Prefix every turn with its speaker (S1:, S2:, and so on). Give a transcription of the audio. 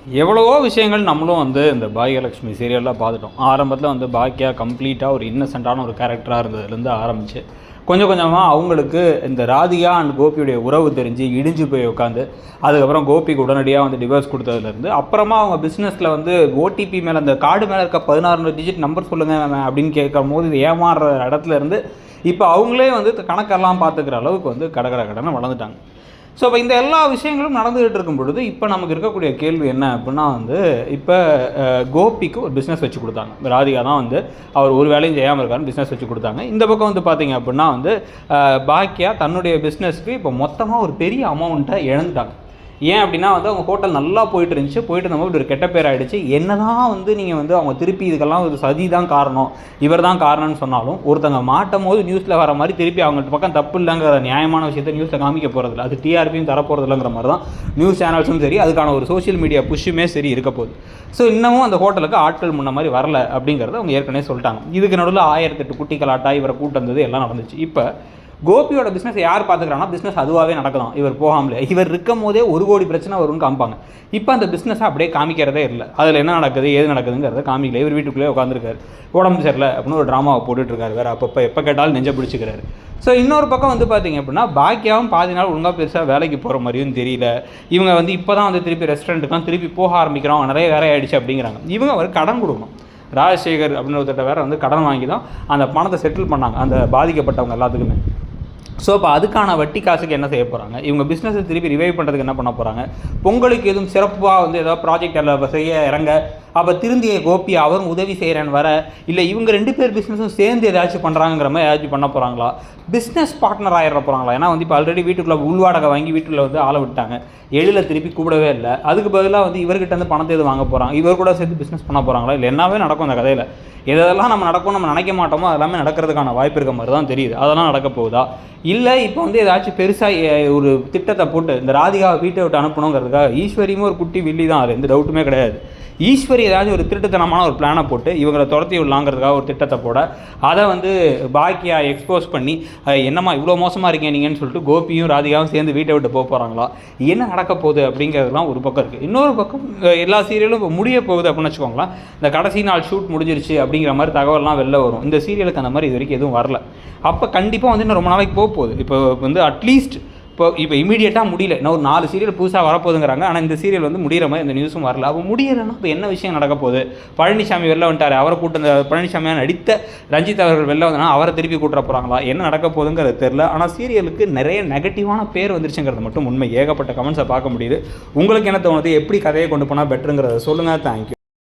S1: எவ்வளவோ விஷயங்கள் நம்மளும் இந்த பாக்யலட்சுமி சீரியலில் பார்த்துட்டோம். ஆரம்பத்தில் பாக்கியா கம்ப்ளீட்டாக ஒரு இன்னசென்ட்டான ஒரு கேரக்டராக இருந்ததுலேருந்து ஆரம்பித்து கொஞ்சம் கொஞ்சமாக அவங்களுக்கு இந்த ராதிகா அண்ட் கோபியுடைய உறவு தெரிஞ்சு இடிஞ்சு போய் உட்காந்து அதுக்கப்புறம் கோபிக்கு உடனடியாக டிவோர்ஸ் கொடுத்ததுலேருந்து அப்புறமா அவங்க பிஸ்னஸில் ஓடிபி மேலே அந்த கார்டு மேலே இருக்க 16 டிஜிட் நம்பர் சொல்லுங்கள் அப்படின்னு கேட்கும் போது இது ஏமாறுற இடத்துல இருந்து இப்போ அவங்களே கணக்கெல்லாம் பார்த்துக்கிற அளவுக்கு கடனை வளர்ந்துட்டாங்க. ஸோ இப்போ இந்த எல்லா விஷயங்களும் நடந்துகிட்டு இருக்கும் பொழுது இப்போ நமக்கு இருக்கக்கூடிய கேள்வி என்ன அப்படின்னா இப்போ கோபிக்கு ஒரு பிஸ்னஸ் வச்சு கொடுத்தாங்க. ராதிகா தான் அவர் ஒரு வேலையும் செய்யாமல் இருக்காருன்னு பிஸ்னஸ் வச்சு கொடுத்தாங்க. இந்த பக்கம் பார்த்தீங்க அப்படின்னா பாக்கியா தன்னுடைய பிஸ்னஸ்க்கு இப்போ மொத்தமாக ஒரு பெரிய அமௌண்ட்டை இழந்துட்டாங்க. ஏன் அப்படின்னா அவங்க ஹோட்டல் நல்லா போயிட்டு இருந்துச்சு, போயிட்டு நம்ம ஒரு கெட்ட பேர் ஆகிடுச்சு. என்ன தான் நீங்கள் அவங்க திருப்பி இதுக்கெல்லாம் ஒரு சதி தான் காரணம், இவர் தான் காரணம்னு சொன்னாலும் ஒருத்தங்க மாட்டும் போது நியூஸில் வர மாதிரி திருப்பி அவங்க பக்கம் தப்பு இல்லைங்கிற நியாயமான விஷயத்தை நியூஸில் காமிக்க போகிறதில்ல, அது டிஆர்பியும் தரப்போகிறது இல்லைங்கிற மாதிரி தான் நியூஸ் சேனல்ஸும் சரி, அதுக்கான ஒரு சோஷியல் மீடியா புஷ்ஷுமே சரி இருக்க போகுது. ஸோ இன்னமும் அந்த ஹோட்டலுக்கு ஆட்கள் முன்ன மாதிரி வரல அப்படிங்கிறத அவங்க ஏற்கனவே சொல்லிட்டாங்க. இதுக்கு நடுவில் 1008 குட்டி கலாட்டா இவரை கூட்டு வந்தது எல்லாம் நடந்துச்சு. இப்போ கோபியோட பிஸ்னஸ் யார் பார்த்துக்கிறாங்கன்னா பிஸ்னஸ் அதுவாகவே நடக்கலாம். இவர் போகாமலே இவர் இருக்கும் போதே 1 கோடி பிரச்சனை வரும்னு காமிப்பாங்க. இப்போ அந்த பிஸ்னஸை அப்படியே காமிக்கிறதே இல்லை. அதில் என்ன நடக்குது ஏது நடக்குதுங்கிறத காமிக்கல. இவர் வீட்டுக்குள்ளே உட்காந்துருக்காரு, உடம்பு சரியில்லை அப்படின்னு ஒரு ட்ராமாவை போட்டுட்ருக்காரு. வேறு அப்பப்போ எப்போ கேட்டாலும் நெஞ்ச பிடிச்சிக்கிறாரு. ஸோ இன்னொரு பக்கம் பார்த்தீங்க அப்படின்னா பாக்கியாவும் பாதி நாள் ஒழுங்காக பெருசாக வேலைக்கு போகிற மாதிரியும் தெரியல. இவங்க இப்போ தான் திருப்பி ரெஸ்டாரண்ட்டுக்கெலாம் திருப்பி போக ஆரம்பிக்கிறோம், நிறைய வேலை ஆகிடுச்சு அப்படிங்கிறாங்க. இவங்க கடன் கொடுக்கணும். ராஜசேகர் அப்படின்னு ஒருத்தட்ட வேறு கடன் வாங்கி தான் அந்த பணத்தை செட்டில் பண்ணாங்க அந்த பாதிக்கப்பட்டவங்க எல்லாத்துக்குமே. ஸோ இப்போ அதுக்கான வட்டி காசுக்கு என்ன செய்ய போகிறாங்க, இவங்க பிஸ்னஸை திருப்பி ரிவைவ் பண்ணுறதுக்கு என்ன பண்ண போகிறாங்க, பொங்கலுக்கு எதுவும் சிறப்பாக ஏதாவது ப்ராஜெக்ட் எல்லாம் செய்ய இறங்க, அப்போ திருந்திய கோபி அவரும் உதவி செய்கிறேன்னு வர, இல்லை இவங்க 2 பேர் பிஸ்னஸும் சேர்ந்து ஏதாச்சும் பண்ணுறாங்கிற மாதிரி ஏதாச்சும் பண்ண போகிறாங்களா, பிஸ்னஸ் பார்ட்னர் ஆகிட போகிறாங்களா. ஏன்னா இப்போ ஆல்ரெடி வீட்டுக்குள்ளே உள்வாடகை வாங்கி வீட்டுக்குள்ளே ஆளை விட்டாங்க, எழில் திருப்பி கூடவே இல்லை. அதுக்கு பதிலாக இவர்கிட்ட பணத்தை எது வாங்க போகிறாங்க, இவர் கூட சேர்த்து பிஸ்னஸ் பண்ண போகிறாங்களா, இல்லை என்னவே நடக்கும் அந்த கதையில். எதெல்லாம் நம்ம நடக்கும் நம்ம நினைக்க மாட்டோமோ அதெல்லாமே நடக்கிறதுக்கான வாய்ப்பு இருக்க மாதிரி தான் தெரியுது. அதெல்லாம் நடக்க போகுதா, இல்லை இப்போ ஏதாச்சும் பெருசாக ஒரு திட்டத்தை போட்டு இந்த ராதிகாவை வீட்டை விட்டு அனுப்பணுங்கிறதுக்காக ஈஸ்வரியுமே ஒரு குட்டி வில்லி தான், அது எந்த டவுட்டுமே கிடையாது. ஈஸ்வரி ஏதாச்சும் ஒரு திருட்டுத்தனமான ஒரு பிளானை போட்டு இவங்களை துரத்தி விடலாங்கிறதுக்காக ஒரு திட்டத்தை போட, அதை பாக்கியா எக்ஸ்போஸ் பண்ணி என்னம்மா இவ்வளோ மோசமாக இருக்கீங்க நீங்கன்னு சொல்லிட்டு கோபியும் ராதிகாவும் சேர்ந்து வீட்டை விட்டு போகிறாங்களா, என்ன நடக்க போகுது அப்படிங்கிறதுலாம் ஒரு பக்கம் இருக்குது. இன்னொரு பக்கம் எல்லா சீரியலும் இப்போ முடிய போகுது அப்படின்னு வச்சுக்கோங்களேன். இந்த கடைசி நாள் ஷூட் முடிஞ்சிருச்சு அப்படிங்கிற மாதிரி தகவல்லாம் வெளில வரும். இந்த சீரியலுக்கு அந்த மாதிரி இது வரைக்கும் எதுவும் வரல. அப்போ கண்டிப்பாக இன்னும் ரொம்ப நாளைக்கு போகுது. இப்போ அட்லீஸ்ட் இப்போ இமீடியட்டாக முடியல, இன்னும் ஒரு 4 சீரியல் புதுசாக வரப்போகுதுங்கிறாங்க. ஆனால் இந்த சீரியல் முடிகிற மாதிரி இந்த நியூஸும் வரல. அப்போ முடியலைன்னா இப்போ என்ன விஷயம் நடக்க போகுது, பழனிசாமி வெளில வந்துட்டார், அவரை கூட்ட அந்த பழனிசாமியாக நடித்த ரஞ்சித் அவர்கள் வெளில வந்தனா அவரை திருப்பி கூட்டுற போகிறாங்களா, என்ன நடக்க போகுதுங்கிறது தெரில. ஆனால் சீரியலுக்கு நிறைய நெகட்டிவான பேர் வந்துருச்சுங்கிறது மட்டும் உண்மை. ஏகப்பட்ட கமெண்ட்ஸை பார்க்க முடியுது. உங்களுக்கு என்ன தோணுது, எப்படி கதையை கொண்டு போனால் பெட்டருங்கிறத சொல்லுங்கள். தேங்க்யூ.